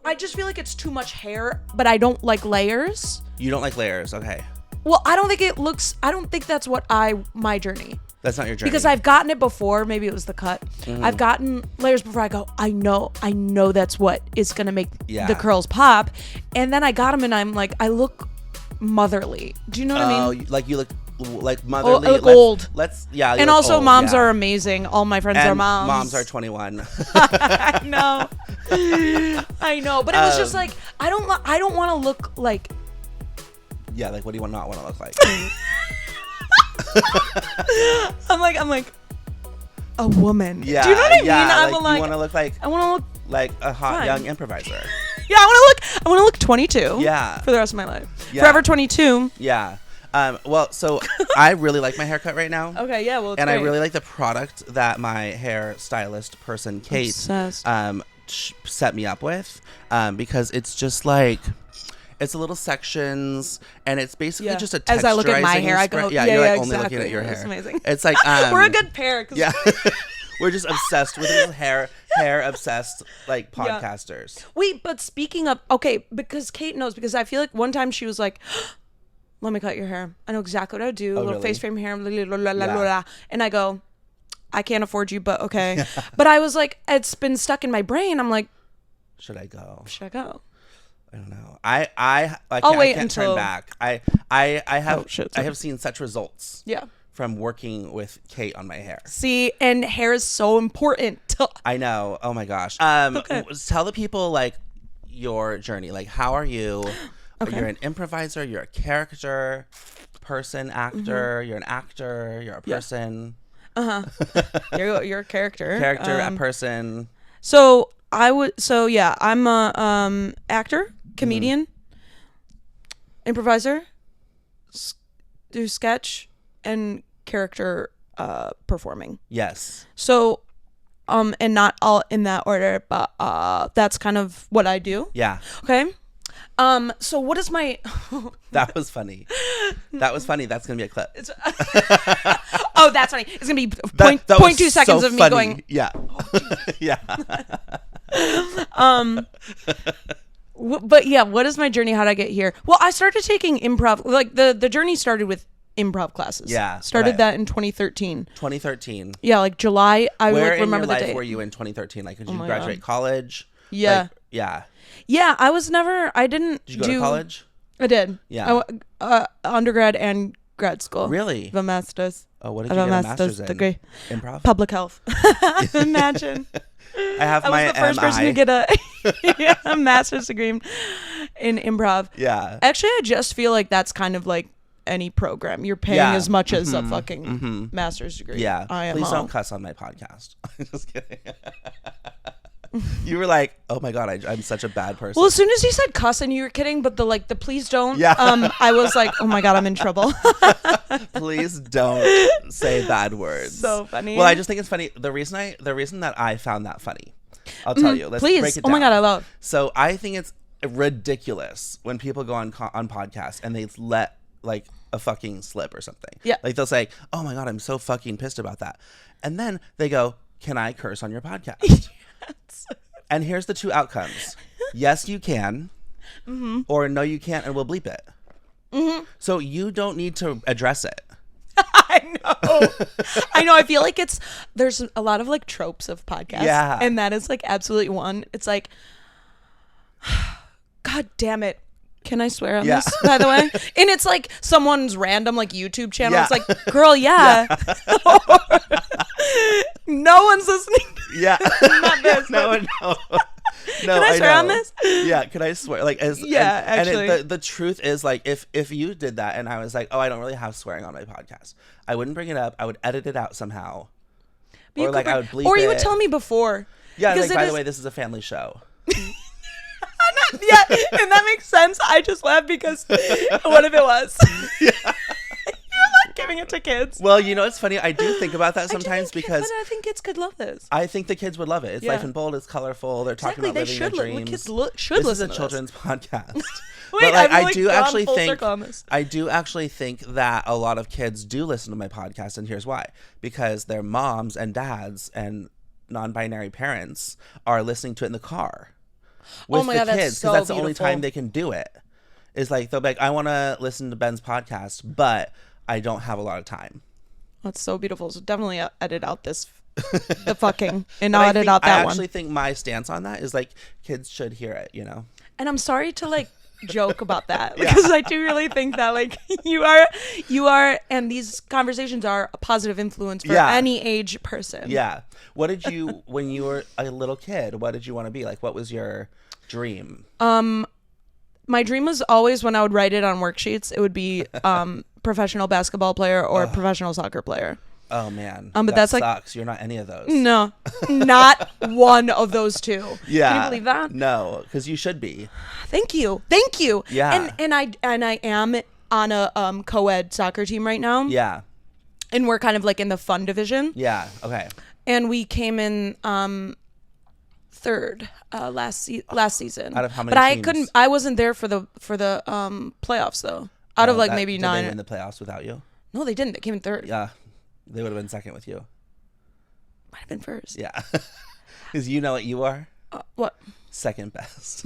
I just feel like it's too much hair, but I don't like layers. You don't like layers, okay? Well, I don't think that's my journey. That's not your journey. Because I've gotten it before. Maybe it was the cut. Mm-hmm. I've gotten layers before. I go, I know that's what is going to make Yeah. the curls pop. And then I got them and I'm like, I look motherly. Do you know what I mean? Like you look like motherly. I look old. Yeah. And also moms are amazing. All my friends and are moms. Moms are 21. I know. I know. But it was just like, I don't want to look like. Yeah, like what do you not want to look like? I'm like a woman. Yeah. Do you know what I mean? Yeah, I'm you want to look like. I want to look like a hot fine. young improviser. Yeah, I want to look 22. Yeah. For the rest of my life. Yeah. Forever 22. Yeah. Well, so I really like my haircut right now. Okay, yeah, well, it's and great. I really like the product that my hair stylist person, Kate, set me up with, because it's just like, it's a little sections, and it's basically just a texturizing As I look at my hair, I go, you're like only looking at your hair. That's amazing. It's like we're a good pair. Yeah. We're just obsessed with this hair obsessed like podcasters. Wait, but speaking of, okay, because Kate knows, because I feel like one time she was like, let me cut your hair. I know exactly what I would do. Little really? face frame hair, and I go, I can't afford you, but okay. But I was like, it's been stuck in my brain. I'm like, should I go? I don't know. I can't turn back. I have seen such results. Yeah. From working with Kate on my hair. See, and hair is so important. I know. Oh my gosh. Okay. Tell the people like your journey. Like, how are you? Okay. You're an improviser. You're a character, person, actor. You're an actor. You're a person. You're a character. A person. So I'm a actor, comedian, improviser, do sketch, and character performing. Yes. So and not all in that order, but that's kind of what I do. Yeah. Okay. So what is my That was funny. That's gonna be a clip. Oh, that's funny. It's gonna be 0.2 seconds so of me funny. going. Yeah. Yeah. But yeah, what is my journey? How did I get here? Well, I started taking improv. Like the journey started with improv classes. Yeah. Started that in 2013. 2013. Yeah, like July. I Where remember in the your date. life were you in 2013? Like, did you my graduate God. college? Yeah. Like, yeah. Yeah, I was never. I didn't. Did you go to college? I did. Yeah. Undergrad and grad school. Really? I have a master's. Oh, what did you get a master's in? Degree. Improv? Public health. Imagine. I have I my was the first person to get a master's degree in improv. Yeah. Actually, I just feel like that's kind of like any program. You're paying as much as a fucking master's degree. Yeah. IMO. Please don't cuss on my podcast. Just kidding. You were like, oh my God, I'm such a bad person. Well, as soon as you said cuss, and you were kidding, but the please don't. Yeah. I was like, oh my God, I'm in trouble. Please don't say bad words. So funny. Well, I just think it's funny. The reason that I found that funny, I'll tell you. Let's please. break it down. Oh my God, I love. So I think it's ridiculous when people go on podcasts and they let like a fucking slip or something. Yeah. Like they'll say, oh my God, I'm so fucking pissed about that. And then they go, can I curse on your podcast? Yes. And here's the two outcomes. Yes, you can. Or no, you can't, and we'll bleep it. So you don't need to address it. I know. I feel like there's a lot of like tropes of podcasts. Yeah. And that is like absolutely one. It's like, God damn it. Can I swear on this, by the way? And it's like someone's random like YouTube channel. Yeah. It's like, girl, yeah. No one's listening. Yeah. Not this. No. Can I swear on this? Yeah, can I swear? Like, actually. And the truth is, like, if you did that, and I was like, oh, I don't really have swearing on my podcast, I wouldn't bring it up. I would edit it out somehow, or like I would bleep it. Or you would tell me before. Yeah, like by the way, this is a family show. Yeah, and that makes sense. I just laughed because what if it was? Yeah. You're like giving it to kids. Well, you know, it's funny. I do think about that sometimes because but I think kids could love this. I think the kids would love it. It's life and bold. It's colorful. They're talking about living their dreams. Kids should this listen is a to children's podcast. Wait, but like, I've I do like actually think that a lot of kids do listen to my podcast, and here's why: because their moms and dads and non-binary parents are listening to it in the car. with my the God, that's kids, so that's the only beautiful. time they can do it. Is like they'll be like, I want to listen to Ben's podcast, but I don't have a lot of time. That's so beautiful. So definitely edit out the fucking, and But I'll edit out that I one. actually think my stance on that is like kids should hear it, you know? And I'm sorry to like joke about that because I do really think that like you are, and these conversations are a positive influence for any age person. Yeah. What did you, when you were a little kid, what did you want to be? Like, what was your dream? My dream was always, when I would write it on worksheets, it would be professional basketball player or professional soccer player. Oh man, but that that's sucks. like, You're not any of those. No, not one of those two. Yeah, can you believe that? No, because you should be. Thank you. Yeah, and I am on a co-ed soccer team right now. Yeah, and we're kind of like in the fun division. Yeah. Okay. And we came in third last season. Out of how many But teams? I wasn't there for the playoffs though. Out of like maybe 9. Did they win the playoffs without you? No, they didn't. They came in third. Yeah, they would have been second with you. Might have been first. Yeah, because you know what you are. What? Second best.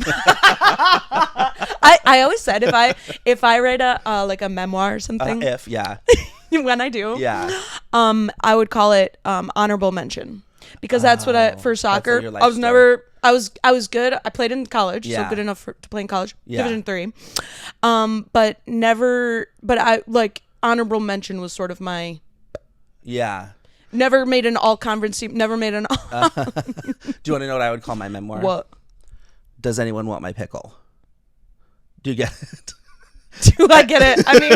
I always said if I write a like a memoir or something, when I do, I would call it honorable mention, because that's what I, for soccer, I was never, I was good. I played in college, so good enough to play in college, Division 3, but I like honorable mention was sort of my never made an all conference team, never made an all. Do you want to know what I would call my memoir? What? Does anyone want my pickle? Do you get it? Do I get it? I mean,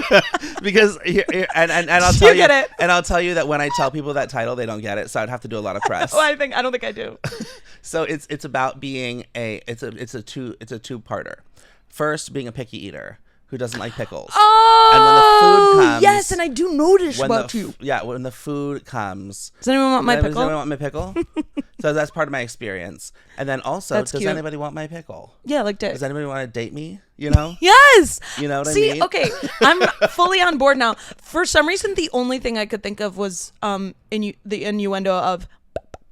because and I'll tell you, and I'll tell you that when I tell people that title, they don't get it. So I'd have to do a lot of press. I don't think I do. So it's about being it's a two-parter. First, being a picky eater who doesn't like pickles. Oh, and when the food comes, yes, and I do notice about you. Yeah, when the food comes. Does anyone want my pickle? Does anyone want my pickle? So that's part of my experience. And then also, does anybody want my pickle? Yeah, like that. Does anybody want to date me? You know? Yes. You know what I mean? mean? Okay, I'm fully on board now. For some reason, the only thing I could think of was the innuendo of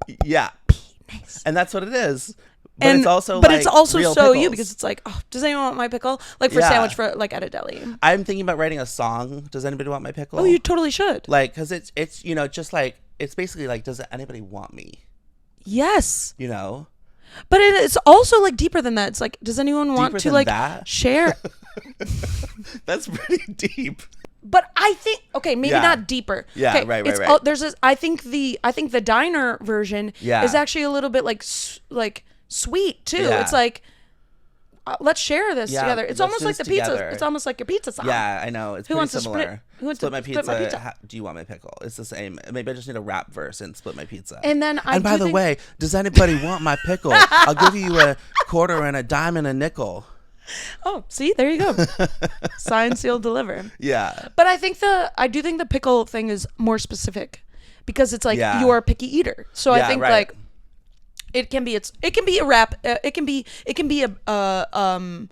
nice. And that's what it is. But and it's also so pickles. you, because it's like, oh, does anyone want my pickle? Like for sandwich for like at a deli. I'm thinking about writing a song. Does anybody want my pickle? Oh, you totally should. Like, because it's just like, it's basically like, does anybody want me? Yes. You know? But it's also like deeper than that. It's like, does anyone want to like share? That's pretty deep. But I think, okay, maybe not deeper. Yeah, okay, right. There's this. I think the diner version is actually a little bit like sweet too. Yeah. It's like, let's share this together. It's almost like the together. pizza. It's almost like your pizza song. Yeah, I know. It's pretty similar. Split my pizza. Split my pizza. Do you want my pickle? It's the same. Maybe I just need a rap verse and split my pizza. And then by the way, does anybody want my pickle? I'll give you a quarter and a dime and a nickel. Oh, see, there you go. Sign, seal, deliver. Yeah. But I do think the pickle thing is more specific, because it's like you are a picky eater. So I think like it can be a rap. It can be on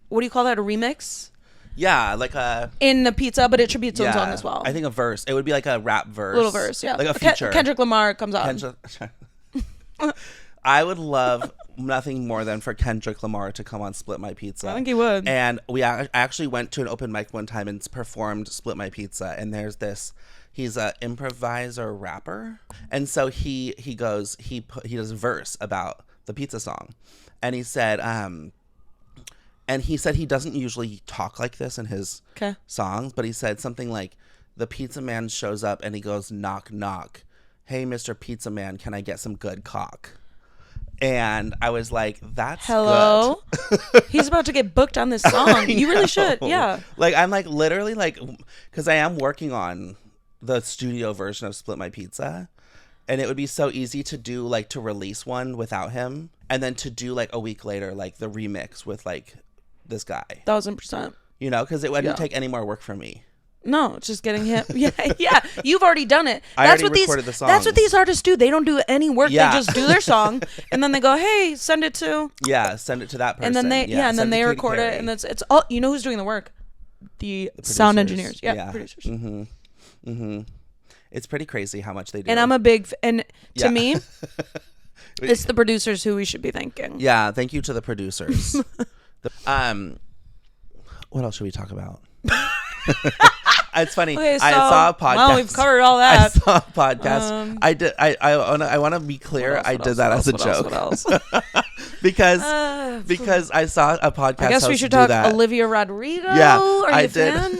what do you call that? A remix. Yeah, like a in the pizza, but it should be its own song as well. I think a verse. It would be like a rap verse, little verse, yeah, like a feature. Kendrick Lamar comes on. I would love nothing more than for Kendrick Lamar to come on Split My Pizza. I think he would. And we actually went to an open mic one time and performed Split My Pizza. And there's this, he's an improviser rapper. And so he does a verse about the pizza song. And he said, he doesn't usually talk like this in his songs, but he said something like, the pizza man shows up and he goes, knock, knock. Hey, Mr. Pizza Man, can I get some good cock? And I was like, that's hello. Good. He's about to get booked on this song. You really should. Yeah. Like, I'm like literally like, because I am working on the studio version of Split My Pizza. And it would be so easy to do, like, to release one without him. And then to do, like, a week later, like, the remix with, like, this guy. 1000%. You know, because it wouldn't take any more work from me. No, it's just getting him. Yeah. You've already done it. I already recorded the song. That's what these artists do. They don't do any work. Yeah. They just do their song, and then they go, "Hey, send it to." Yeah, send it to that person. And then they record it, and it's all. You know who's doing the work? The sound engineers. Yeah. Producers. Mm-hmm. Mm-hmm. It's pretty crazy how much they do. And I'm a big to me, It's the producers who we should be thanking. Yeah, thank you to the producers. What else should we talk about? It's funny. Okay, so, I saw a podcast. Well, we've covered all that. I saw a podcast. I did. I want to be clear. I did that as a joke. What else? because I saw a podcast. I guess we should talk Olivia Rodrigo. Yeah, Are you a fan?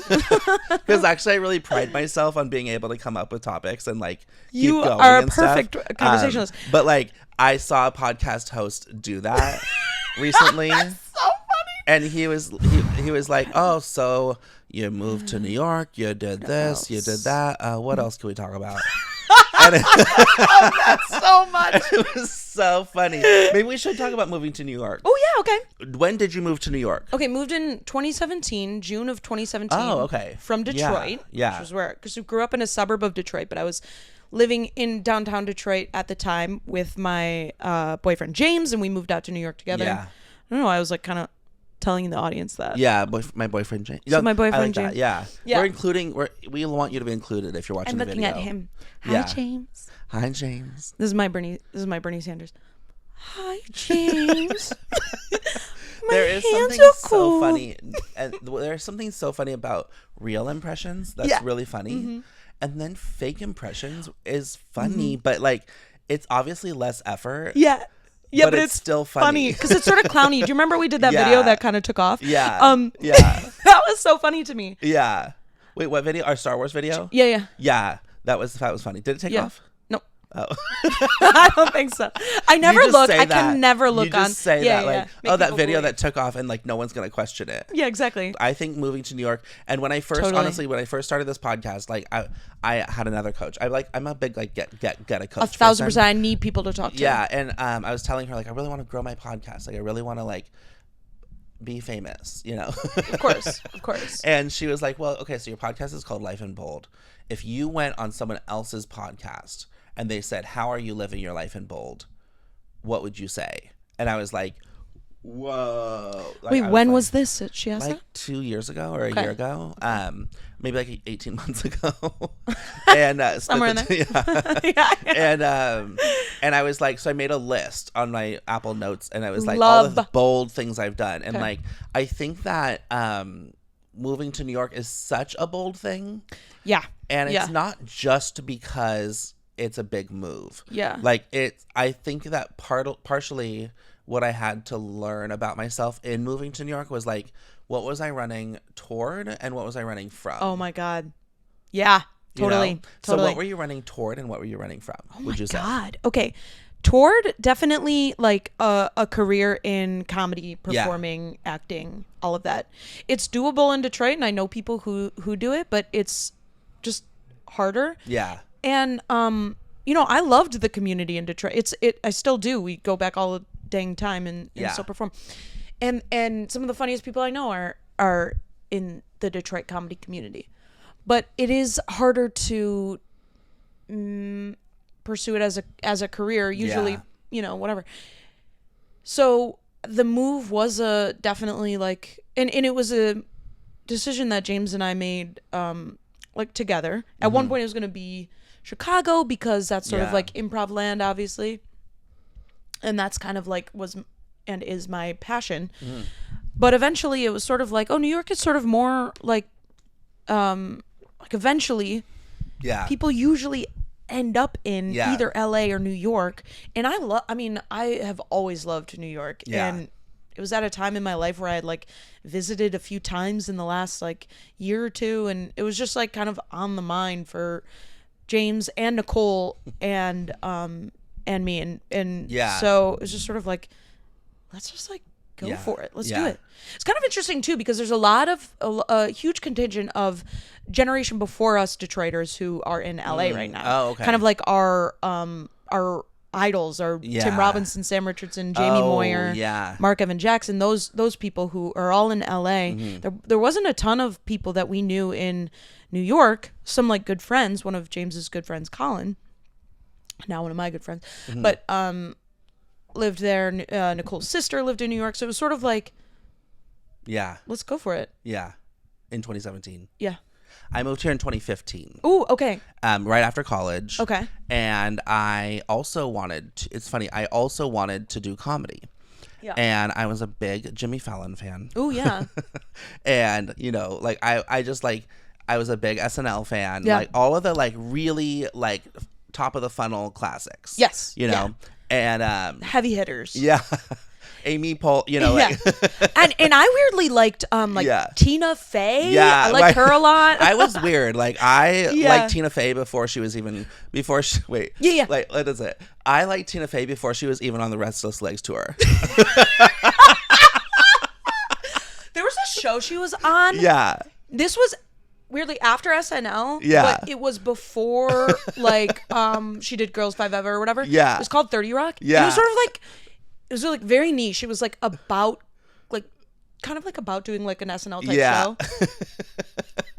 Because actually, I really pride myself on being able to come up with topics and like keep you going are a and perfect stuff. conversationalist. But like, I saw a podcast host do that recently. That's so funny. And he was like, oh, so you moved to New York, you did this, you did that. What else can we talk about? That's so much. It was so funny. Maybe we should talk about moving to New York. Oh, yeah, okay. When did you move to New York? Okay, moved in 2017, June of 2017. Oh, okay. From Detroit. Yeah. Which was where, because we grew up in a suburb of Detroit, but I was living in downtown Detroit at the time with my boyfriend James, and we moved out to New York together. Yeah. I don't know, I was like kind of telling the audience that. Yeah, my boyfriend James. So my boyfriend James. Yeah. Yeah. We want you to be included if you're watching the video. I'm looking at him. Hi, James. Hi, James. This is my Bernie Sanders. Hi, James. There is something so funny, and there's something so funny about real impressions that's really funny, and then fake impressions is funny, but like it's obviously less effort. Yeah, but it's still funny because it's sort of clowny. Do you remember we did that video that kind of took off? Yeah. Yeah. That was so funny to me. Yeah. Wait, what video? Our Star Wars video? Yeah. Yeah. That was funny. Did it take off? No. Oh. I don't think so. I never look. I can never look on. You just say that like, that video believe. that took off and like no one's gonna question it. Yeah, exactly. I think moving to New York, and when I first started this podcast, like I had another coach. I'm a big like get a coach. 1,000%. I need people to talk to. Yeah, and I was telling her like I really want to grow my podcast. Like I really want to like be famous, you know. Of course. And she was like, well, okay, so your podcast is called Life in Bold. If you went on someone else's podcast and they said, how are you living your life in bold? What would you say? And I was like, whoa. Like, wait, when was this? She asked like that? 2 years ago or a year ago. Maybe like 18 months ago. And somewhere in there. Yeah. And I was like, so I made a list on my Apple Notes, and I was like, all the bold things I've done. And like, I think that moving to New York is such a bold thing. Yeah. And it's not just because it's a big move. Yeah. Like I think that partially what I had to learn about myself in moving to New York was like, what was I running toward and what was I running from? Oh my God. Yeah, totally. You know? So what were you running toward and what were you running from? Oh my God. Okay. Toward, definitely like a career in comedy, performing, acting, all of that. It's doable in Detroit, and I know people who do it, but it's just harder. Yeah. And you know, I loved the community in Detroit. I still do. We go back all the dang time and still perform. And some of the funniest people I know are in the Detroit comedy community. But it is harder to pursue it as a career, usually, you know, whatever. So the move was definitely like, and it was a decision that James and I made like together. At one point it was going to be Chicago because that's sort of like improv land, obviously. And that's kind of like was and is my passion. But eventually it was sort of like, oh, New York is sort of more like eventually people usually end up in either LA or New York. And I have always loved New York. And it was at a time in my life where I had like visited a few times in the last like year or two, and it was just like kind of on the mind for James and Nicole and me, and so it was just sort of like, let's just like go for it. Let's do it. It's kind of interesting too, because there's a huge contingent of generation before us Detroiters who are in LA right now. Oh, okay. Kind of like our idols are Tim Robinson, Sam Richardson, Jamie Moyer, Mark Evan Jackson, those people who are all in LA. There wasn't a ton of people that we knew in New York. Some like good friends, one of James's good friends, Colin, now one of my good friends, but lived there. Nicole's sister lived in New York, so it was sort of like, let's go for it. In 2017. I moved here in 2015. Ooh, okay. Right after college. Okay. And I also wanted to, it's funny, I also wanted to do comedy. Yeah. And I was a big Jimmy Fallon fan. Ooh, yeah. And, you know, like I just like, I was a big SNL fan. Yeah. Like all of the like really like top of the funnel classics. Yes. You know, and heavy hitters. Yeah. Amy Pohl, you know, like and I weirdly liked Tina Fey. Yeah, I like her a lot. I was weird. Like I liked Tina Fey before she wait. Yeah. Like what is it? I liked Tina Fey before she was even on the Restless Legs tour. There was a show she was on. Yeah. This was weirdly after SNL. Yeah. But it was before like she did Girls Five Ever or whatever. Yeah. It was called 30 Rock. Yeah. It was sort of like, it was like very niche. It was like about like kind of like about doing like an SNL type show.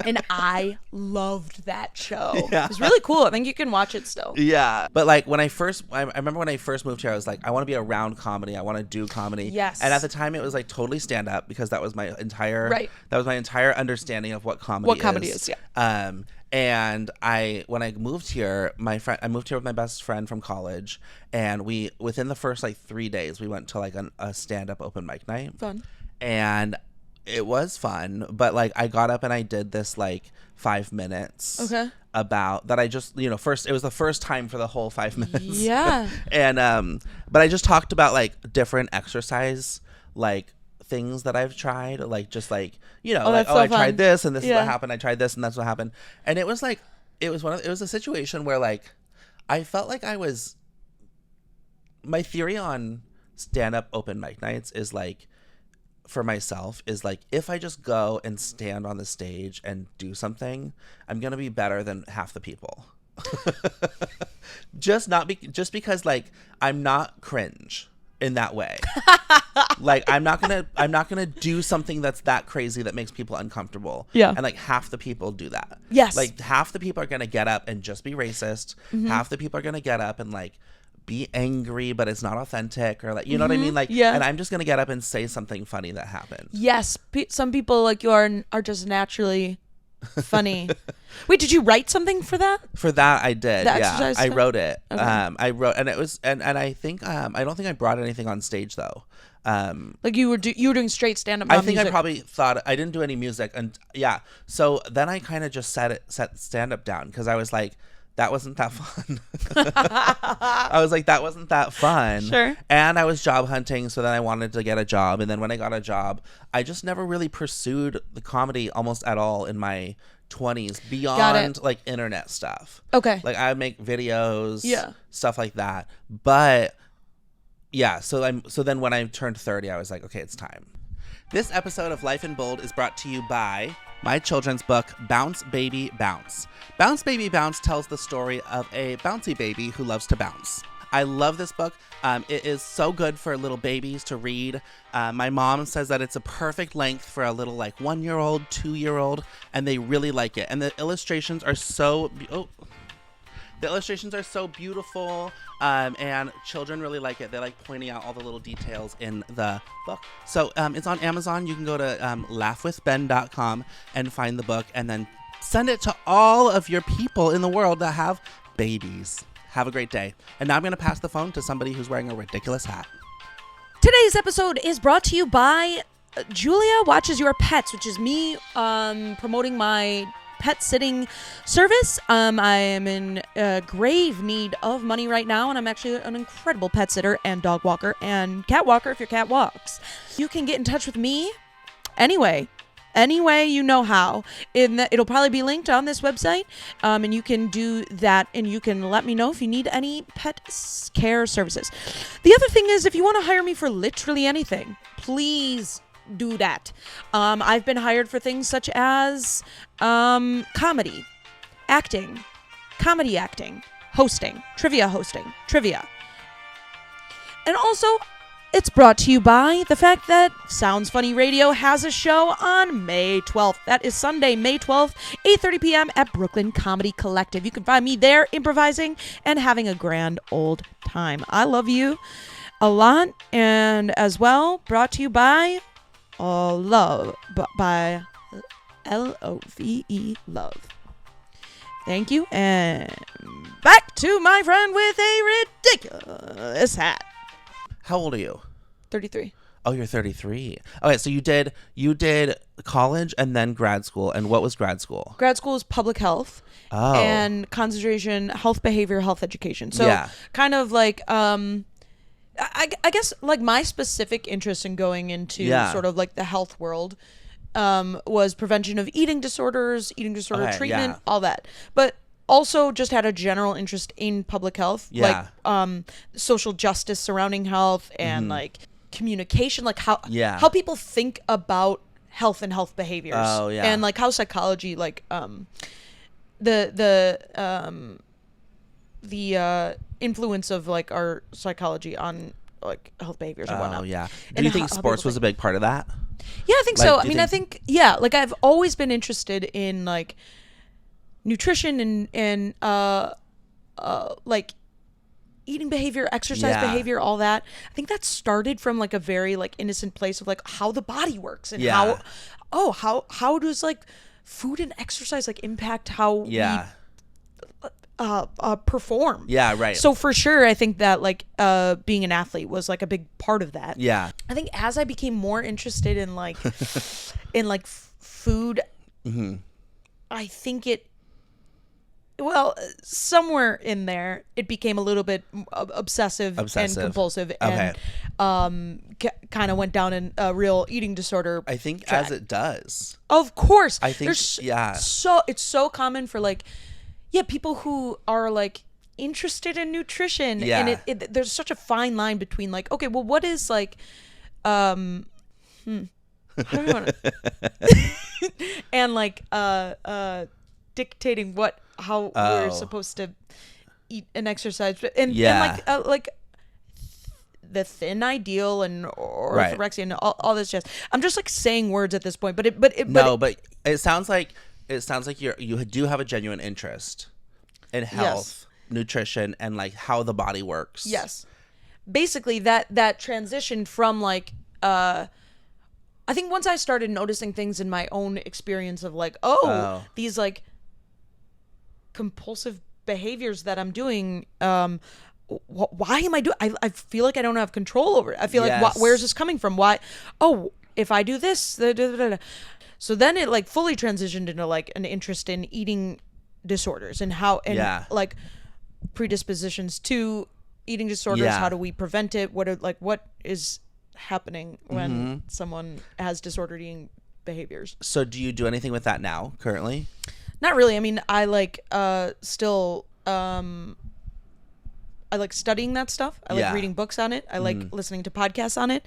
And I loved that show. Yeah. It was really cool. I think you can watch it still. Yeah. But like when I remember when I first moved here, I was like, I want to be around comedy. I want to do comedy. Yes. And at the time it was like totally stand up because that was my entire understanding of what comedy is. Yeah. And when I moved here, I moved here with my best friend from college, and within the first like 3 days, we went to like a stand-up open mic night. Fun. And it was fun, but like I got up and I did this like 5 minutes. Okay. About that, I just it was the first time for the whole 5 minutes. Yeah. And but I just talked about like different exercise like things that I've tried, like just like I tried this and this is what happened. I tried this and that's what happened. And it was like it was a situation where like I felt like my theory on stand-up open mic nights is like, for myself, is like if I just go and stand on the stage and do something, I'm gonna be better than half the people. just because like I'm not cringe in that way. Like I'm not gonna do something that's that crazy that makes people uncomfortable. Yeah. And like half the people do that. Yes. Like half the people are gonna get up and just be racist. Mm-hmm. Half the people are gonna get up and like be angry, but it's not authentic, or like you know what I mean. Like and I'm just gonna get up and say something funny that happened. Yes. Some people like you are just naturally funny. Wait, did you write something for that? For that, I did. Yeah, I wrote it. Okay. I wrote, and it was, and I think I don't think I brought anything on stage though. Like you were doing straight stand up. I think music. I probably thought I didn't do any music, and so then I kind of just set stand up down because I was like, that wasn't that fun. I was like, that wasn't that fun. Sure. And I was job hunting, so then I wanted to get a job. And then when I got a job, I just never really pursued the comedy almost at all in my 20s beyond like internet stuff. Okay. Like I would make videos, stuff like that. But so then when I turned 30, I was like, okay, it's time. This episode of Life in Bold is brought to you by my children's book, Bounce Baby Bounce. Bounce Baby Bounce tells the story of a bouncy baby who loves to bounce. I love this book. It is so good for little babies to read. My mom says that it's a perfect length for a little like 1-year-old, 2-year-old, and they really like it. And the illustrations are so beautiful, and children really like it. They like pointing out all the little details in the book. So it's on Amazon. You can go to laughwithben.com and find the book, and then send it to all of your people in the world that have babies. Have a great day. And now I'm going to pass the phone to somebody who's wearing a ridiculous hat. Today's episode is brought to you by Julia Watches Your Pets, which is me promoting my pet sitting service. I am in grave need of money right now, and I'm actually an incredible pet sitter and dog walker and cat walker if your cat walks. You can get in touch with me any way you know how. It'll probably be linked on this website, and you can do that, and you can let me know if you need any pet care services. The other thing is, if you want to hire me for literally anything, please do that. I've been hired for things such as comedy acting, hosting, trivia. And also, it's brought to you by the fact that Sounds Funny Radio has a show on May 12th. That is Sunday, May 12th, 8:30 p.m. at Brooklyn Comedy Collective. You can find me there improvising and having a grand old time. I love you a lot. And as well, brought to you by Love. Love. Thank you. And back to my friend with a ridiculous hat. How old are you? 33. Oh, you're 33. Okay, so you did college and then grad school. And what was grad school? Grad school is public health. Oh. And concentration, health behavior, health education. So kind of like, I guess like my specific interest in going into sort of like the health world was prevention of eating disorder treatment, all that. But also just had a general interest in public health, like social justice surrounding health and like communication, like how people think about health and health behaviors, and like how psychology, like the influence of like our psychology on like health behaviors and whatnot. Do you think sports was a big part of that? Yeah, I think so. I mean, I think like I've always been interested in like nutrition and like eating behavior, exercise behavior, all that. I think that started from like a very like innocent place of like how the body works and how does like food and exercise like impact how we perform. Yeah, right. So for sure, I think that like being an athlete was like a big part of that. Yeah. I think as I became more interested in like food, I think somewhere in there, it became a little bit obsessive. And compulsive, and kind of went down in a real eating disorder. I think track. As it does. Of course, I think so it's so common for like people who are like interested in nutrition, and there's such a fine line between like, okay, well, what is like, and like dictating how we're supposed to eat and exercise, and like the thin ideal and orthorexia and all this jazz. I'm just like saying words at this point, but it sounds like you do have a genuine interest in health, nutrition, and like how the body works. Yes, basically that transition from like I think once I started noticing things in my own experience of like these like compulsive behaviors that I'm doing, why am I doing? I feel like I don't have control over it. I feel like where's this coming from? Why? Oh, if I do this, so then it like fully transitioned into like an interest in eating disorders and how like predispositions to eating disorders. How do we prevent it? What is happening when someone has disordered eating behaviors? So do you do anything with that now currently? Not really. I mean, I like still I like studying that stuff. I like reading books on it. I like listening to podcasts on it.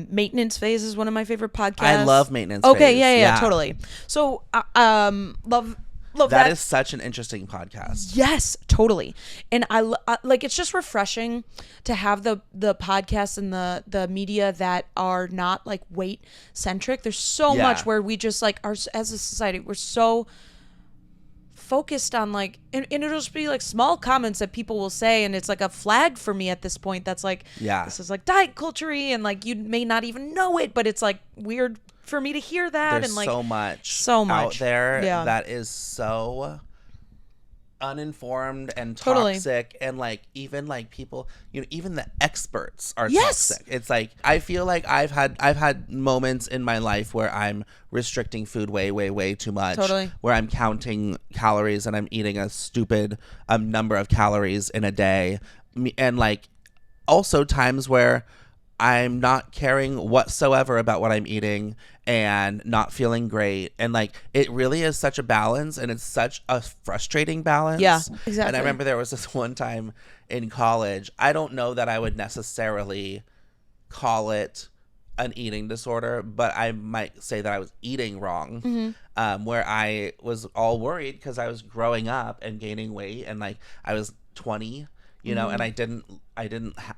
Maintenance Phase is one of my favorite podcasts. I love Maintenance Phase. Okay, yeah, totally. So love that. That is such an interesting podcast. Yes, totally. And I like, it's just refreshing to have the podcasts and the media that are not like weight centric. There's so much where we just like are, as a society, we're so focused on like, and it'll just be like small comments that people will say, and it's like a flag for me at this point that's like, this is like diet culture-y, and like you may not even know it, but it's like weird for me to hear that. There's and like so much out there that is so uninformed and toxic, and like even like people, even the experts are toxic. It's like, I feel like I've had moments in my life where I'm restricting food way too much, where I'm counting calories and I'm eating a stupid number of calories in a day, and like also times where I'm not caring whatsoever about what I'm eating and not feeling great. And like, it really is such a balance, and it's such a frustrating balance. Yeah, exactly. And I remember there was this one time in college, I don't know that I would necessarily call it an eating disorder, but I might say that I was eating wrong, where I was all worried because I was growing up and gaining weight, and like I was 20, and I didn't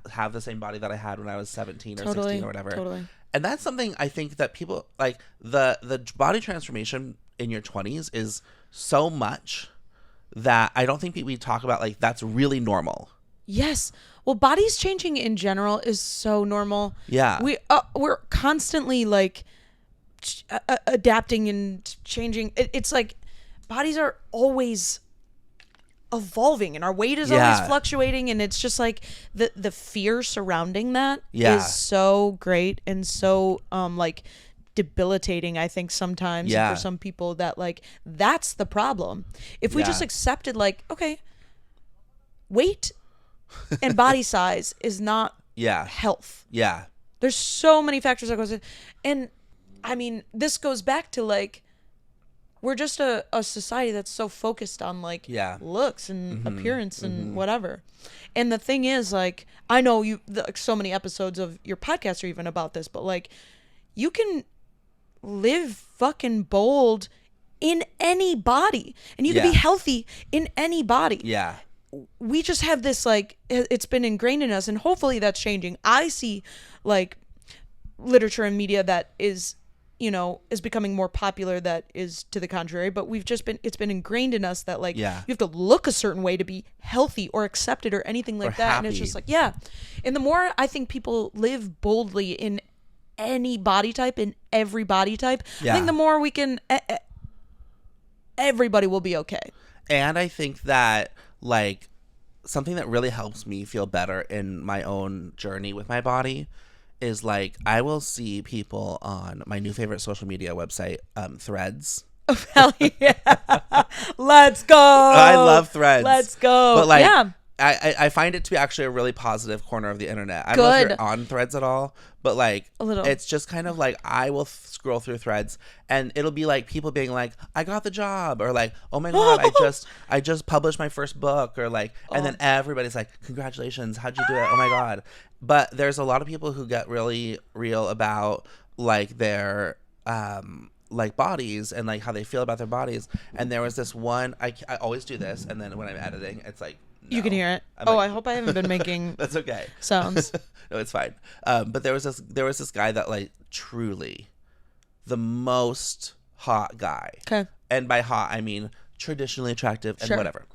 have the same body that I had when I was 17 or 16 or whatever. And that's something I think that people like, the body transformation in your 20s is so much that I don't think we talk about, like, that's really normal. Yes. Well, bodies changing in general is so normal. Yeah. We're constantly like adapting and changing. It's like bodies are always evolving and our weight is always fluctuating, and it's just like the fear surrounding that is so great and so like debilitating, I think, sometimes for some people, that like that's the problem. If we just accepted like, okay, weight and body size is not health. There's so many factors that goes in, and I mean, this goes back to like, we're just a society that's so focused on like looks and appearance and whatever. And the thing is, like, I know so many episodes of your podcast are even about this, but like, you can live fucking bold in any body, and you can be healthy in any body. We just have this, like, it's been ingrained in us, and hopefully that's changing. I see like literature and media that is, you know, is becoming more popular that is to the contrary, but it's been ingrained in us that like you have to look a certain way to be healthy or accepted or anything like that. Happy. And it's just like, and the more I think people live boldly in any body type, in every body type, I think the more we can everybody will be okay. And I think that like something that really helps me feel better in my own journey with my body is like, I will see people on my new favorite social media website, Threads. Oh, hell yeah. Let's go. I love Threads. Let's go. But like, I find it to be actually a really positive corner of the internet. I don't know if you're on Threads at all, but like, a little. It's just kind of like, I will scroll through Threads and it'll be like people being like, I got the job, or like, oh my God, I just published my first book, or like, and then everybody's like, congratulations, how'd you do it? Oh my God. But there's a lot of people who get really real about like their like bodies and like how they feel about their bodies. And there was this one, I always do this, and then when I'm editing, it's like, no. You can hear it. I hope I haven't been making that's okay sounds. No, it's fine. But there was this guy that like truly the most hot guy. Okay. And by hot I mean traditionally attractive and whatever.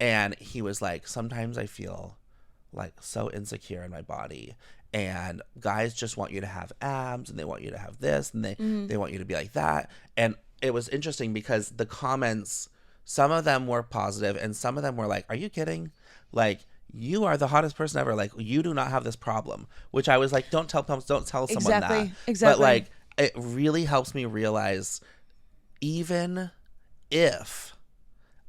And he was like, sometimes I feel like so insecure in my body, and guys just want you to have abs, and they want you to have this, and they want you to be like that. And it was interesting because the comments, some of them were positive and some of them were like, are you kidding? Like, you are the hottest person ever. Like, you do not have this problem. Which I was like, don't tell someone that. Exactly. But like, it really helps me realize, even if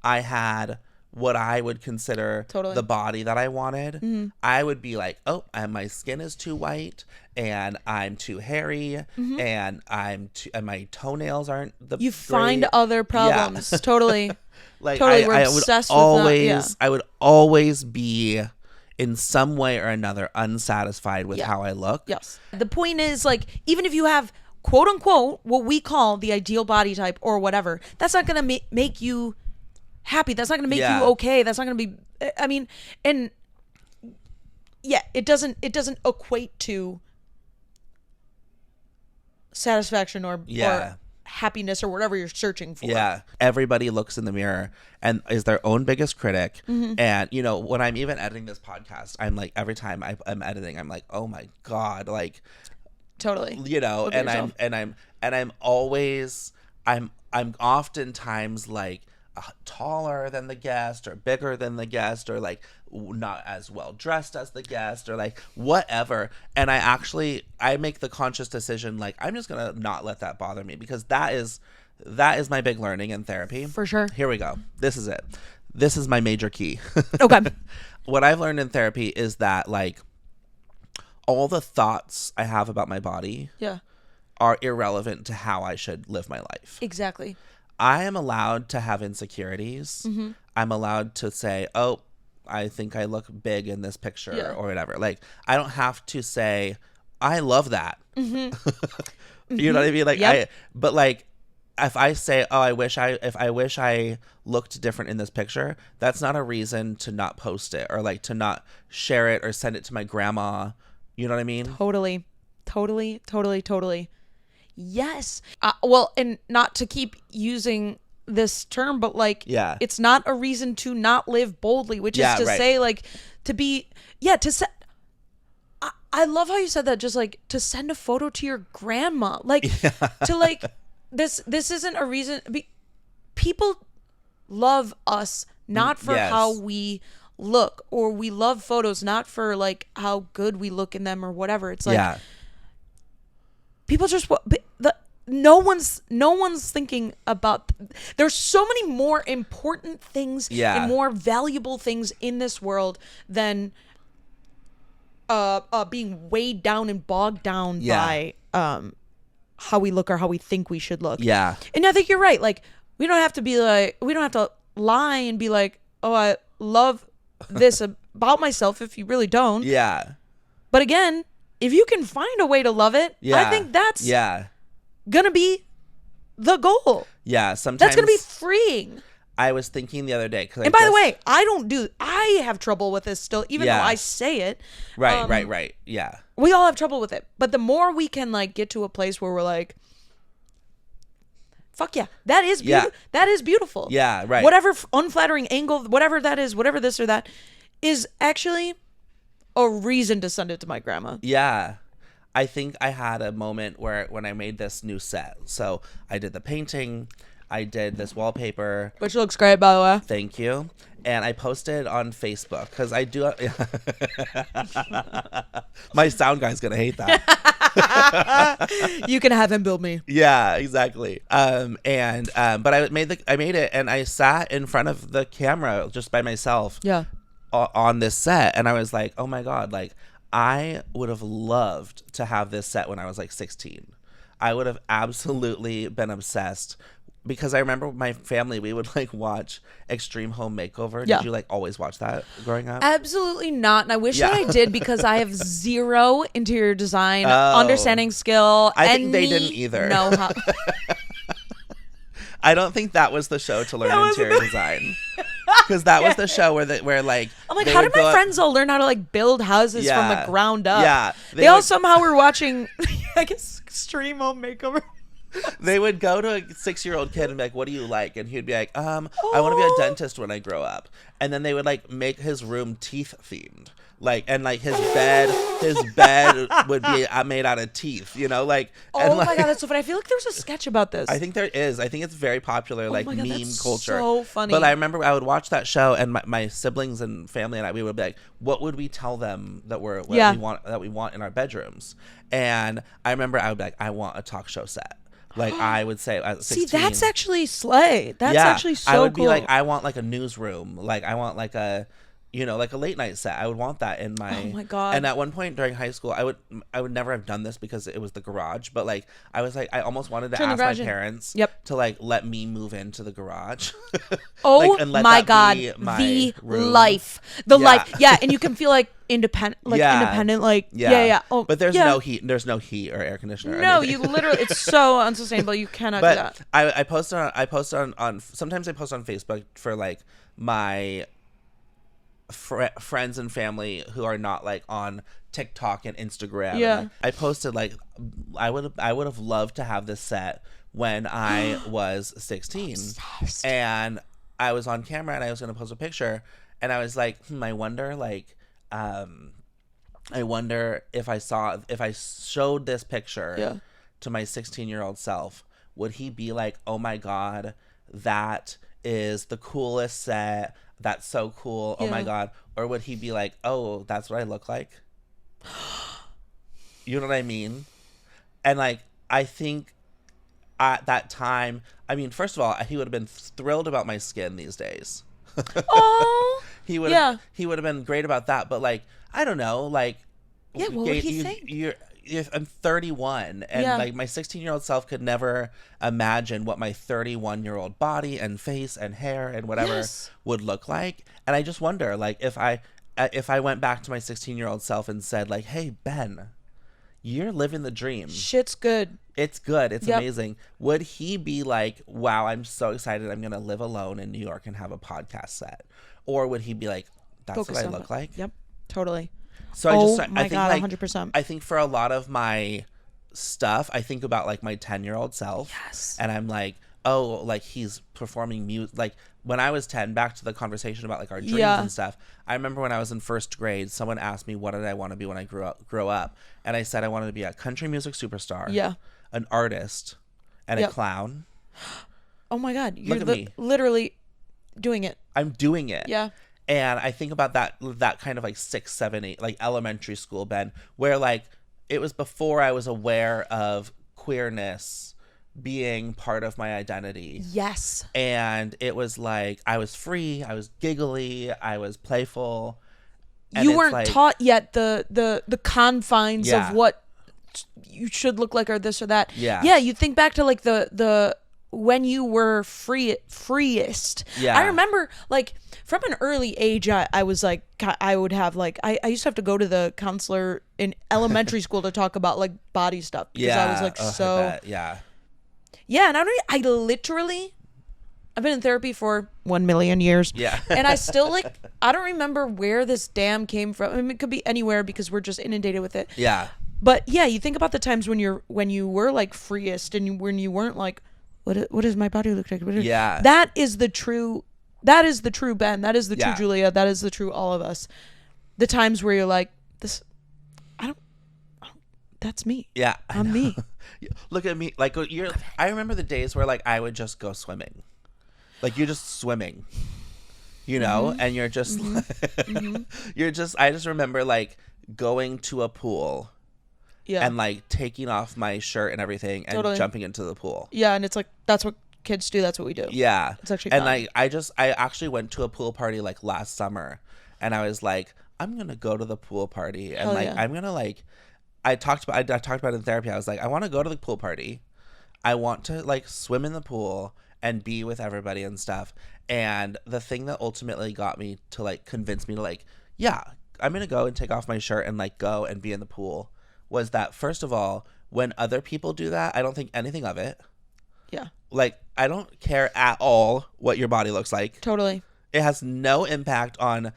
I had what I would consider the body that I wanted, I would be like, oh, and my skin is too white, and I'm too hairy, and and my toenails aren't the You find other problems. Totally. Like, totally, we're obsessed with that. I would always be in some way or another unsatisfied with how I look. Yes. The point is, like, even if you have quote unquote what we call the ideal body type or whatever, that's not going to make you happy. That's not going to make you okay. That's not going to be, I mean, and it doesn't equate to satisfaction or happiness or whatever you're searching for. Yeah. Everybody looks in the mirror and is their own biggest critic. And, you know, when I'm even editing this podcast, I'm like, every time I'm editing, I'm like, oh my God, like, totally, you know, I'm always, I'm oftentimes like taller than the guest or bigger than the guest or like not as well dressed as the guest or like whatever. And I make the conscious decision, like, I'm just gonna not let that bother me, because that is my big learning in therapy. For sure. Here we go. This is it. This is my major key. Okay. What I've learned in therapy is that like all the thoughts I have about my body are irrelevant to how I should live my life. Exactly. I am allowed to have insecurities. I'm allowed to say, oh, I think I look big in this picture or whatever. Like, I don't have to say, I love that. You know what I mean? Like, but like, if I say, oh, if I wish I looked different in this picture, that's not a reason to not post it or like to not share it or send it to my grandma. You know what I mean? Totally. Yes. Well, and not to keep using this term, but like, it's not a reason to not live boldly, which is to say, like, to be, to say, I love how you said that, just like to send a photo to your grandma. Like to like this isn't a reason. People love us not for how we look, or we love photos not for like how good we look in them or whatever. It's like people just no one's thinking about. There's so many more important things and more valuable things in this world than being weighed down and bogged down by how we look or how we think we should look. Yeah. And I think you're right. Like, we don't have to lie and be like, oh, I love this about myself, if you really don't. Yeah. But again, if you can find a way to love it, I think that's gonna be the goal. Yeah. Sometimes that's gonna be freeing. I was thinking the other day, and by the way, I have trouble with this still, even though I say it. Right. Yeah. We all have trouble with it. But the more we can like get to a place where we're like, fuck yeah, that is beautiful. That is beautiful. Yeah, right. Whatever unflattering angle, whatever that is, whatever this or that, is actually a reason to send it to my grandma. Yeah. I think I had a moment when I made this new set. So I did the painting, I did this wallpaper, which looks great, by the way. Thank you. And I posted on Facebook because I do. My sound guy's gonna hate that. You can have him build me. Yeah, exactly. But I made it, and I sat in front of the camera just by myself. Yeah. On this set, and I was like, oh my god, like I would have loved to have this set when I was like 16. I would have absolutely been obsessed. Because I remember my family, we would like watch Extreme Home Makeover. Did you like always watch that growing up? Absolutely not. And I wish that I did, because I have zero interior design understanding skill. I think they didn't either. Know how. I don't think that was the show to learn interior design. Because that was the show where like I'm like, how did my friends all learn how to like build houses from the ground up? Yeah, they all somehow were watching, I guess, Extreme Home Makeover. They would go to a 6-year-old kid and be like, what do you like? And he'd be like, I want to be a dentist when I grow up. And then they would like make his room teeth themed. Like, and like his bed would be made out of teeth, you know, like. Oh my god, that's so funny. I feel like there's a sketch about this. I think there is. I think it's very popular, like meme culture. So funny. But I remember I would watch that show, and my siblings and family and we would be like, what would we tell them that we want in our bedrooms? And I remember I would be like, I want a talk show set. Like I would say at 16. See, that's actually slay. That's actually so cool. I would be like, I want like a newsroom. Like I want like a, you know, like a late night set. I would want that in my. Oh my god! And at one point during high school, I would never have done this because it was the garage. But like, I was like, I almost wanted to ask my parents, to like let me move into the garage. Oh like, and let my god! The room. Life, yeah. And you can feel like independent, like yeah. Oh, but there's no heat. There's no heat or air conditioner. No, you literally, it's so unsustainable. You cannot do that. I post on sometimes I post on Facebook for like my friends and family who are not like on TikTok and Instagram. Yeah. And, like, I posted like I would have loved to have this set when I was 16. Obsessed. And I was on camera and I was going to post a picture and I was like, I wonder like I wonder if I showed this picture to my 16-year-old self, would he be like, oh my god, that is the coolest set, that's so cool, oh my god? Or would he be like, oh, that's what I look like? You know what I mean? And like, I think at that time, I mean, first of all, he would have been thrilled about my skin these days. Oh, he would have been great about that. But like, I don't know, like, what would he think? I'm 31, and like my 16-year-old self could never imagine what my 31-year-old body and face and hair and whatever would look like. And I just wonder, like, if I went back to my 16-year-old self and said, like, hey, Ben, you're living the dream. Shit's good. It's good. It's amazing. Would he be like, wow, I'm so excited. I'm going to live alone in New York and have a podcast set? Or would he be like, that's what I look like? Yep, totally. So I think 100%. I think for a lot of my stuff, I think about like my 10-year-old self. Yes. And I'm like, oh, like he's performing music. Like when I was 10, back to the conversation about like our dreams and stuff. I remember when I was in first grade, someone asked me what did I want to be when I grow up, and I said I wanted to be a country music superstar, an artist, and a clown. Oh my God, you're literally doing it. I'm doing it. Yeah. And I think about that kind of like 6, 7, 8, like elementary school Ben, where like it was before I was aware of queerness being part of my identity. Yes. And it was like I was free, I was giggly, I was playful. And you weren't taught yet the confines of what you should look like or this or that. Yeah, you think back to like the when you were freest. Yeah. I remember like from an early age, I was like, I would have like, I used to have to go to the counselor in elementary school to talk about like body stuff because I was like and I literally, I've been in therapy for 1 million years. Yeah. And I still like, I don't remember where this damn came from. I mean, it could be anywhere because we're just inundated with it. Yeah. But yeah, you think about the times when you were like freest and when you weren't like, what does my body look like? Yeah. That is the true Ben. That is the true Julia. That is the true all of us. The times where you're like, this, I don't that's me. Yeah. I'm me. Look at me. Like I remember the days where like I would just go swimming. Like you're just swimming, you know, and you're just, I just remember like going to a pool and like taking off my shirt and everything and jumping into the pool. Yeah. And it's like, that's what kids do. That's what we do. Yeah. It's actually fun. And like, I actually went to a pool party like last summer and I was like, I'm going to go to the pool party and I'm going to like, I talked about it in therapy. I was like, I want to go to the pool party. I want to like swim in the pool and be with everybody and stuff. And the thing that ultimately got me to like convince me to like, yeah, I'm going to go and take off my shirt and like go and be in the pool was that first of all, when other people do that, I don't think anything of it. Yeah. Like, I don't care at all what your body looks like. Totally. It has no impact on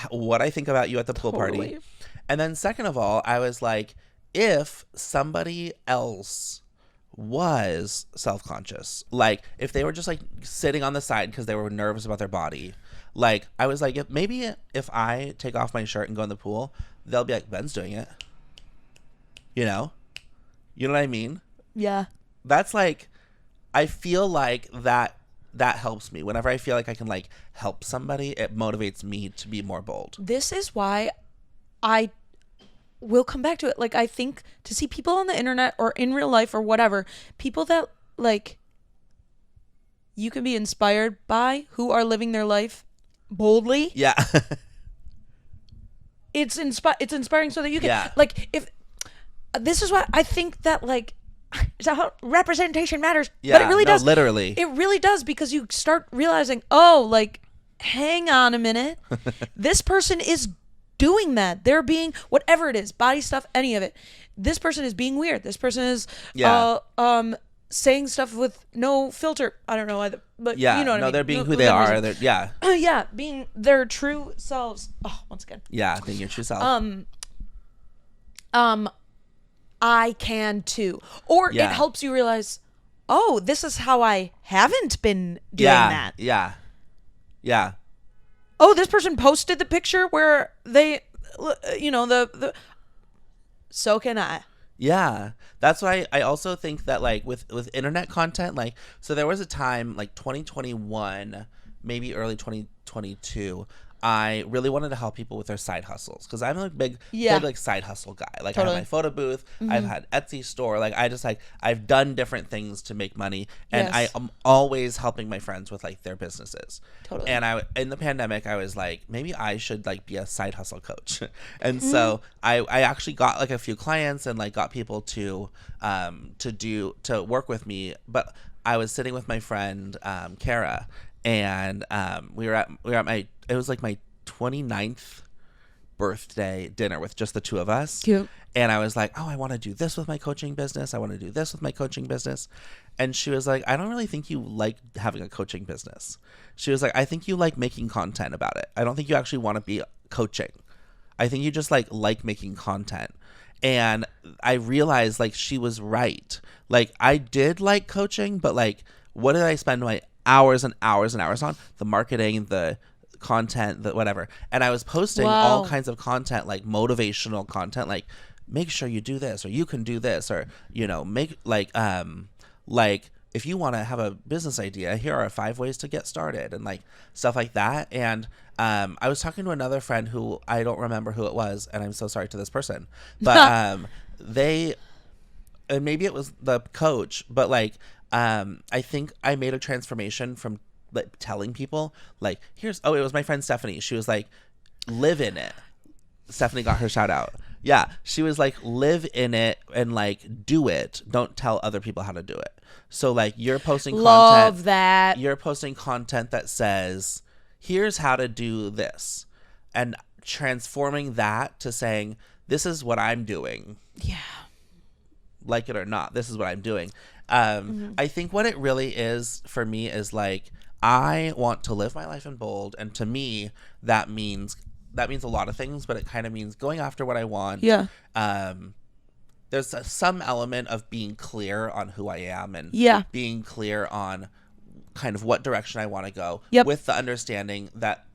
what I think about you at the pool party. And then second of all, I was like, if somebody else was self-conscious, like if they were just like sitting on the side because they were nervous about their body, like I was like, if I take off my shirt and go in the pool, they'll be like, Ben's doing it. You know what I mean? Yeah. That's like, I feel like that helps me. Whenever I feel like I can like help somebody, it motivates me to be more bold. This is why I will come back to it. Like, I think to see people on the internet or in real life or whatever, people that like you can be inspired by who are living their life boldly. Yeah. It's inspiring so that you can like, if this is what I think that like representation matters. Yeah, but it really does. Literally. It really does, because you start realizing, oh, like, hang on a minute. This person is doing that. They're being, whatever it is, body stuff, any of it. This person is being weird. This person is saying stuff with no filter. I don't know either, but you know what I mean. They're being who they are. They're, being their true selves. Oh, once again. Yeah, being your true self. I can too. Or it helps you realize, oh, this is how I haven't been doing that. Yeah. Yeah. Oh, this person posted the picture where they, the so can I. Yeah. That's why I also think that like with internet content, like, so there was a time like 2021, maybe early 2022, I really wanted to help people with their side hustles, because I'm a big like side hustle guy. Like I have my photo booth, I've had Etsy store, like I just like I've done different things to make money, and I am always helping my friends with like their businesses. Totally. And in the pandemic, I was like, maybe I should like be a side hustle coach, and so I actually got like a few clients and like got people to work with me. But I was sitting with my friend Kara, and we were at my, it was like my 29th birthday dinner with just the two of us. Cute. And I was like, oh, I want to do this with my coaching business. I want to do this with my coaching business. And she was like, I don't really think you like having a coaching business. She was like, I think you like making content about it. I don't think you actually want to be coaching. I think you just like making content. And I realized like she was right. Like I did like coaching, but like what did I spend my hours and hours and hours on? The marketing, the content, the whatever. And I was posting all kinds of content, like motivational content, like make sure you do this, or you can do this, or, you know, make like if you want to have a business idea, here are 5 ways to get started, and like stuff like that. And I was talking to another friend who I don't remember who it was, and I'm so sorry to this person, but and maybe it was the coach, but like I think I made a transformation from like telling people like, it was my friend Stephanie. She was like, live in it. Stephanie got her shout out. Yeah, she was like, live in it and like do it. Don't tell other people how to do it. So like you're posting Love that. You're posting content that says, here's how to do this, and transforming that to saying, this is what I'm doing. Yeah. Like it or not, this is what I'm doing. I think what it really is for me is like, I want to live my life in bold, and to me that means a lot of things, but it kind of means going after what I want. Yeah. There's some element of being clear on who I am, and being clear on kind of what direction I want to go, with the understanding that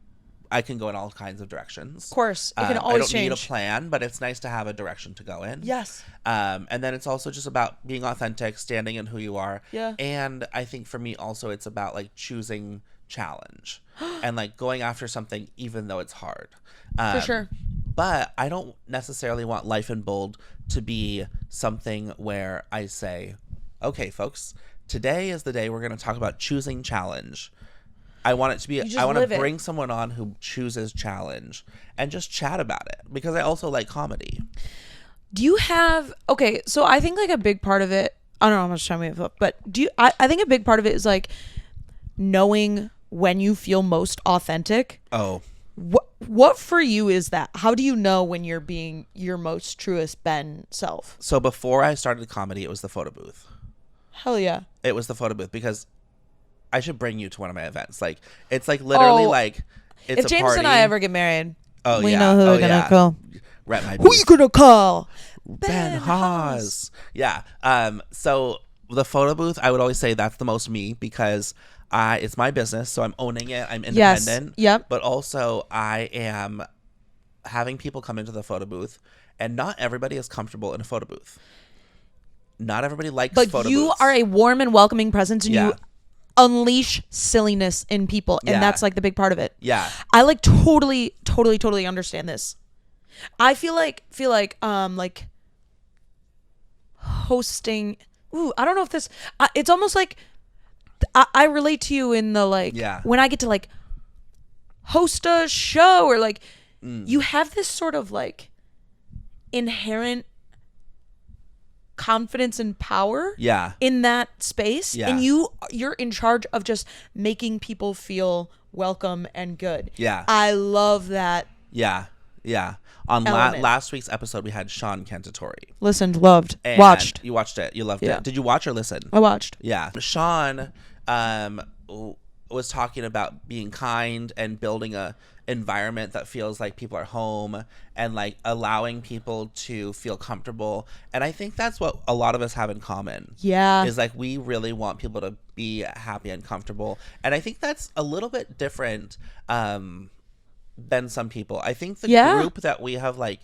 I can go in all kinds of directions. Of course. It can always change. I don't need a plan, but it's nice to have a direction to go in. Yes. And then it's also just about being authentic, standing in who you are. Yeah. And I think for me also it's about like choosing challenge and like going after something even though it's hard. For sure. But I don't necessarily want Life in Bold to be something where I say, okay, folks, today is the day we're going to talk about choosing challenge. I want it to be, I want to bring someone on who chooses challenge and just chat about it, because I also like comedy. Do you have, okay, so I think like a big part of it, I don't know how much time we have left, but I think a big part of it is like knowing when you feel most authentic. Oh. What for you is that? How do you know when you're being your most truest Ben self? So before I started comedy, it was the photo booth. Hell yeah. It was the photo booth, because I should bring you to one of my events. Like, it's like literally like, it's if a James party. and I ever get married, we know who we're going to call. Who you going to call? Ben Hawes. Yeah. So the photo booth, I would always say that's the most me, because it's my business, so I'm owning it. I'm independent. Yes. Yep. But also I am having people come into the photo booth, and not everybody is comfortable in a photo booth. Not everybody likes photo booths. But you are a warm and welcoming presence, and you unleash silliness in people, and that's like the big part of it. Yeah. I like totally understand this. I feel like hosting. Ooh, I don't know if this. It's almost like I relate to you in the like when I get to like host a show, or like you have this sort of like inherent confidence and power in that space, and you're in charge of just making people feel welcome and good. I love that. On last week's episode we had Seann Cantatore. Listened, loved, and watched. You watched it. You loved it. Did you watch or listen? I watched. Seann was talking about being kind and building a environment that feels like people are home, and like allowing people to feel comfortable. And I think that's what a lot of us have in common. Is like we really want people to be happy and comfortable. And I think that's a little bit different than some people. I think the group that we have like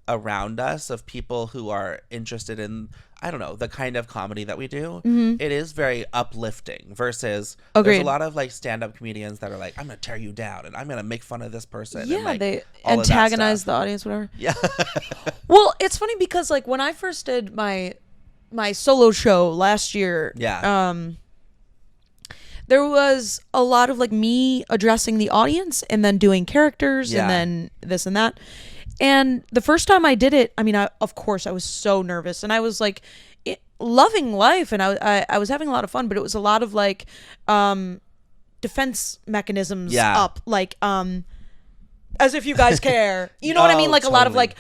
around us of people who are interested in, I don't know, the kind of comedy that we do, it is very uplifting versus there's a lot of like stand-up comedians that are like, I'm gonna tear you down and I'm gonna make fun of this person. Yeah, and, like, they antagonize the audience, whatever. Yeah. Well, it's funny because like when I first did my solo show last year, there was a lot of like me addressing the audience and then doing characters and then this and that. And the first time I did it, I mean, of course I was so nervous, and I was like loving life, and I was having a lot of fun, but it was a lot of like defense mechanisms up, like as if you guys care. You know what I mean? Like totally. A lot of like,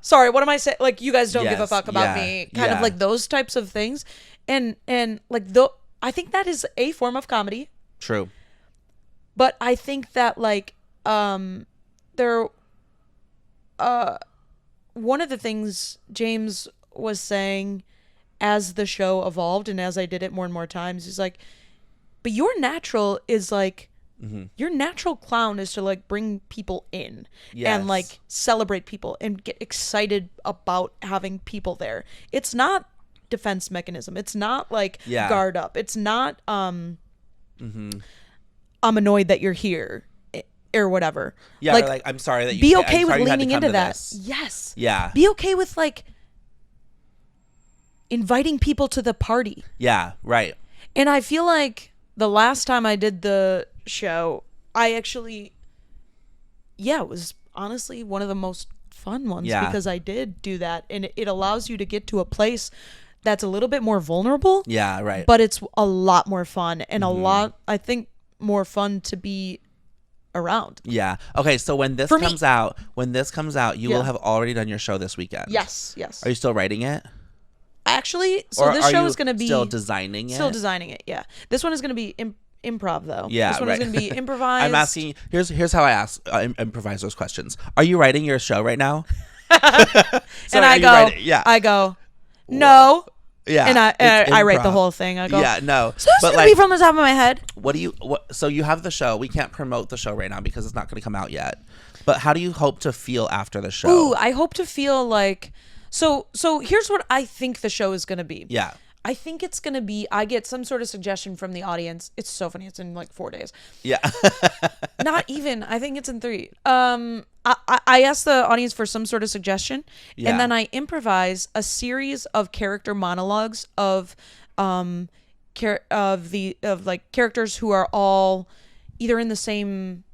sorry, what am I saying? Like, you guys don't give a fuck about me. Kind of like those types of things. And like, I think that is a form of comedy. True. But I think that like, one of the things James was saying as the show evolved and as I did it more and more times is like, But your natural is like, your natural clown is to like bring people in and like celebrate people and get excited about having people there. It's not defense mechanism. It's not like guard up. It's not I'm annoyed that you're here or whatever. Yeah, like I'm sorry that you be okay with leaning into that. This. Yes. Yeah. Be okay with like inviting people to the party. Yeah, right. And I feel like the last time I did the show, I actually, it was honestly one of the most fun ones because I did do that. And it allows you to get to a place that's a little bit more vulnerable. Yeah, right. But it's a lot more fun and a lot, I think, more fun to be around. Yeah. Okay, so when this comes out, you will have already done your show this weekend. Yes. Are you still writing it? Actually, so this show is going to be still designing it. Still designing it, yeah. This one is going to be improv though. Yeah, this one is going to be improvised. I'm asking. Here's how I ask improvisers questions. Are you writing your show right now? And I go, no. Yeah, and I write the whole thing. I go, yeah, no. So this is going to be from the top of my head. So you have the show. We can't promote the show right now because it's not going to come out yet. But how do you hope to feel after the show? Ooh, I hope to feel like. So here's what I think the show is going to be. Yeah. I think it's going to be, I get some sort of suggestion from the audience. It's so funny. It's in like 4 days. Yeah. Not even. I think it's in 3. I ask the audience for some sort of suggestion, and then I improvise a series of character monologues of characters who are all either in the same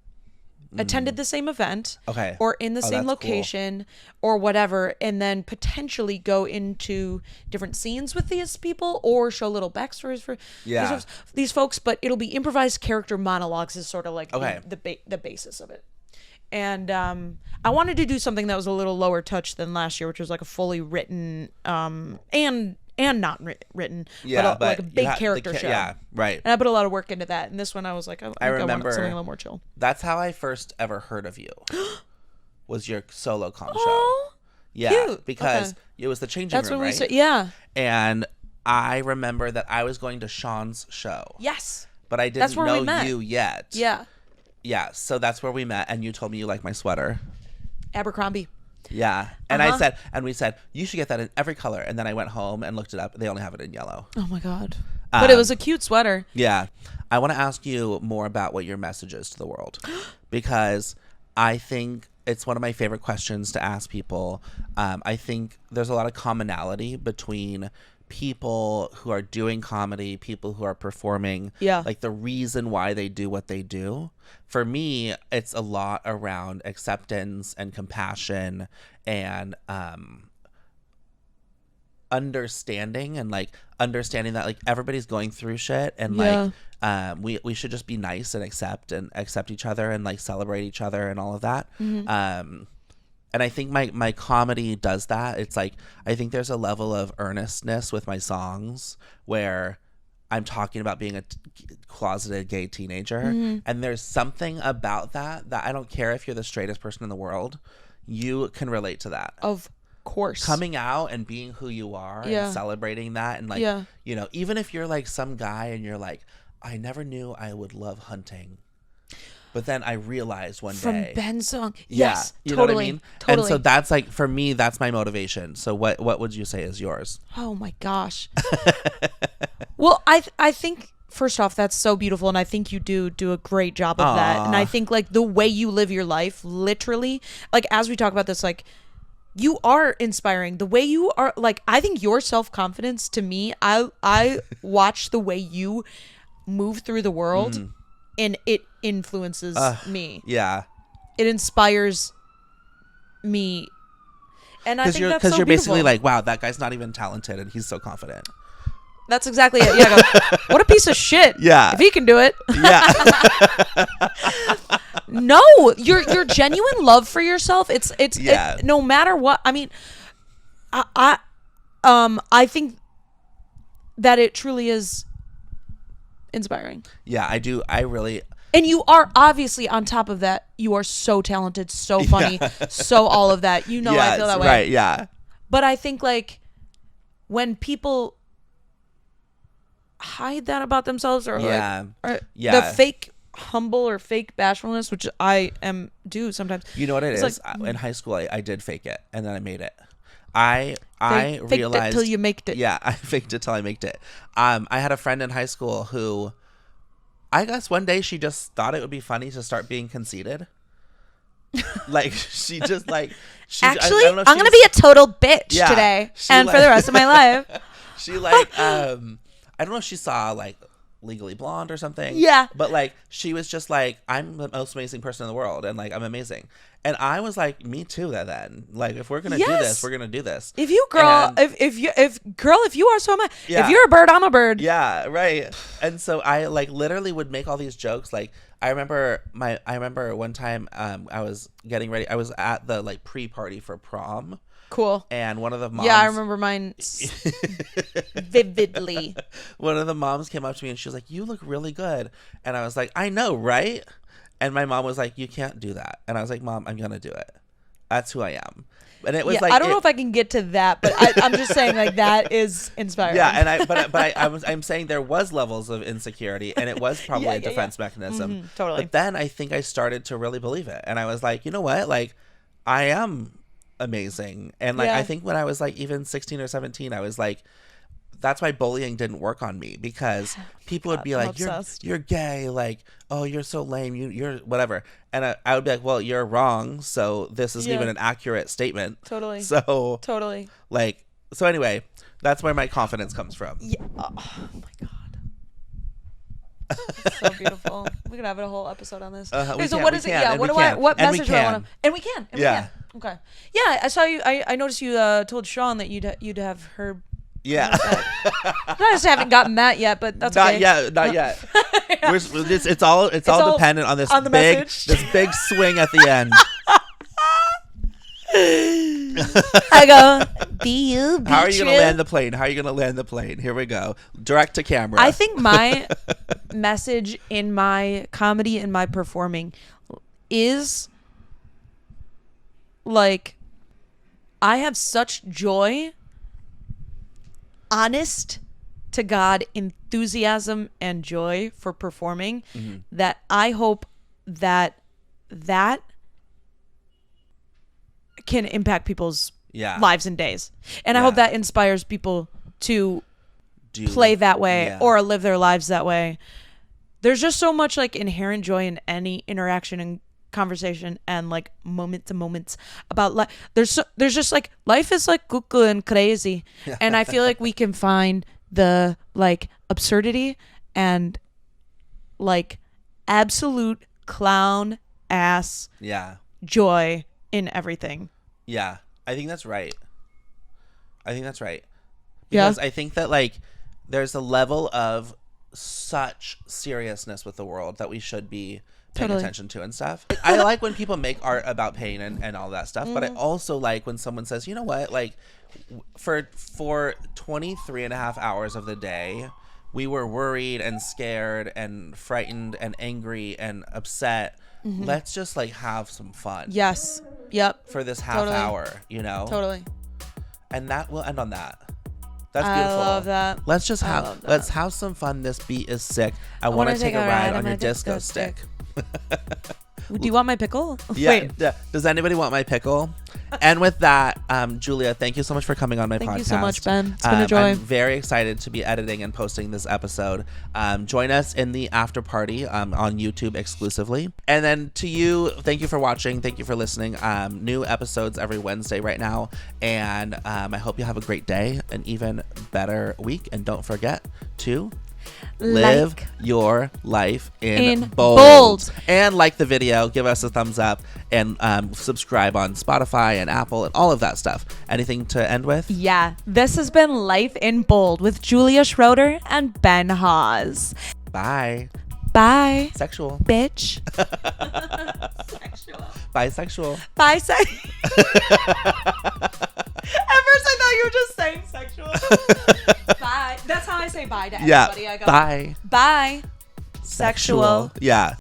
attended the same event, or in the same location, or whatever, and then potentially go into different scenes with these people, or show little backstories for these folks. But it'll be improvised character monologues is sort of like the basis of it. And I wanted to do something that was a little lower touch than last year, which was like a fully written and not written, but like a big character show. Yeah, right. And I put a lot of work into that. And this one, I was like, I remember something a little more chill. That's how I first ever heard of you. Was your solo con show? Oh, yeah, cute. because it was the changing room, right? Yeah. And I remember that I was going to Seann's show. Yes. But I didn't know you yet. Yeah. Yeah. So that's where we met, and you told me you like my sweater. Abercrombie. Yeah. And we said, you should get that in every color. And then I went home and looked it up. They only have it in yellow. Oh my God. But it was a cute sweater. Yeah. I want to ask you more about what your message is to the world, because I think it's one of my favorite questions to ask people. I think there's a lot of commonality between people who are doing comedy, people who are performing, like the reason why they do what they do. For me, it's a lot around acceptance and compassion and understanding that like everybody's going through shit, and like we should just be nice and accept each other and like celebrate each other and all of that. And I think my comedy does that. It's like, I think there's a level of earnestness with my songs where I'm talking about being a closeted gay teenager. And there's something about that I don't care if you're the straightest person in the world, you can relate to that. Of course. Coming out and being who you are and celebrating that. And like, you know, even if you're like some guy and you're like, I never knew I would love hunting, but then I realized one day from Ben's song. Yes, you totally, know what I mean? Totally. And so that's like, for me, that's my motivation. So what would you say is yours? Oh my gosh. Well, I think first off, that's so beautiful, and I think you do a great job of that. And I think like the way you live your life, literally, like as we talk about this, like you are inspiring. The way you are, like, I think your self-confidence, to me, I watch the way you move through the world. And it influences me. Yeah. It inspires me. And I think that's so beautiful. Because you're basically like, wow, that guy's not even talented and he's so confident. That's exactly it. Yeah. What a piece of shit. Yeah. If he can do it. Yeah. No, your genuine love for yourself. It's no matter what. I mean, I think that it truly is inspiring. Yeah, I do. I really. And you are obviously, on top of that, you are so talented, so funny, so all of that. You know, yes, I feel that way. Right, yeah. But I think like when people, hide that about themselves, or the fake humble or fake bashfulness, which I do sometimes. You know what it is? Like, in high school, I did fake it, and then I made it. I realized it till you made it. Yeah, I faked it till I made it. I had a friend in high school who, I guess one day she just thought it would be funny to start being conceited. Like she just like actually I'm gonna be a total bitch today and for the rest of my life. She like I don't know if she saw like Legally Blonde or something, but like she was just like, I'm the most amazing person in the world, and like I'm amazing. And I was like, me too. Then like, if we're gonna do this, we're gonna do this. If you girl, if you are so much, if you're a bird, I'm a bird. Yeah, right. And so I like literally would make all these jokes. Like I remember one time I was getting ready. I was at the like pre-party for prom. Cool. And one of the moms. Yeah, I remember mine vividly. One of the moms came up to me and she was like, "You look really good." And I was like, "I know, right?" And my mom was like, "You can't do that." And I was like, "Mom, I'm gonna do it. That's who I am." And it was like, I don't know if I can get to that, but I'm just saying like that is inspiring. Yeah, and I'm saying there was levels of insecurity, and it was probably a defense mechanism. Mm-hmm, totally. But then I think I started to really believe it, and I was like, you know what, like I am amazing. And like I think when I was like even 16 or 17, I was like, that's why bullying didn't work on me, because people would be like, you're gay, like, oh, you're so lame, you're whatever. And I would be like, well, you're wrong, so this isn't even an accurate statement. Totally. So totally, like, so anyway, that's where my confidence comes from. Yeah. Oh my god, it's so beautiful. We could have a whole episode on this. Okay, so what is it? Yeah, what message do I want to? And we can. Okay. Yeah, I saw you. I noticed you told Seann that you'd have her. Yeah. I just haven't gotten that yet, but that's okay. Not yet. It's all dependent on this big swing at the end. I go, be you, be How are you true. Gonna land the plane? Here we go. Direct to camera. I think my message in my comedy and my performing is like, I have such joy, honest to God enthusiasm and joy for performing, that I hope that can impact people's lives and days. And I hope that inspires people to play that way or live their lives that way. There's just so much like inherent joy in any interaction and conversation and like moment to moments about life. There's just like, life is like cuckoo and crazy. And I feel like we can find the like absurdity and like absolute clown ass joy in everything. Yeah, I think that's right. Because I think that like there's a level of such seriousness with the world that we should be paying attention to and stuff. I like when people make art about pain and all that stuff, but I also like when someone says, you know what, like for 23 and a half hours of the day, we were worried and scared and frightened and angry and upset. Let's just like have some fun. Yes. Yep. For this half hour, you know? Totally. And that will end on that. That's beautiful. I love that. Let's have some fun. This beat is sick. I want to take a ride on your disco stick. Do you want my pickle? Yeah. Wait. Does anybody want my pickle? And with that, Julia, thank you so much for coming on my podcast. Thank you so much, Ben. It's been a joy. I'm very excited to be editing and posting this episode. Join us in the after party on YouTube exclusively. And then to you, thank you for watching. Thank you for listening. New episodes every Wednesday right now. And I hope you have a great day, an even better week. And don't forget to live your life in bold. And like the video, give us a thumbs up, and subscribe on Spotify and Apple and all of that stuff. Anything to end with? Yeah. This has been Life in Bold with Julia Schroeder and Ben Hawes. Bye. Bye. Sexual. Bitch. Sexual. Bisexual. Bisexual. At first I thought you were just saying sexual. Bye. That's how I say bye to everybody. I go, bye. Bye. Sexual. Yeah.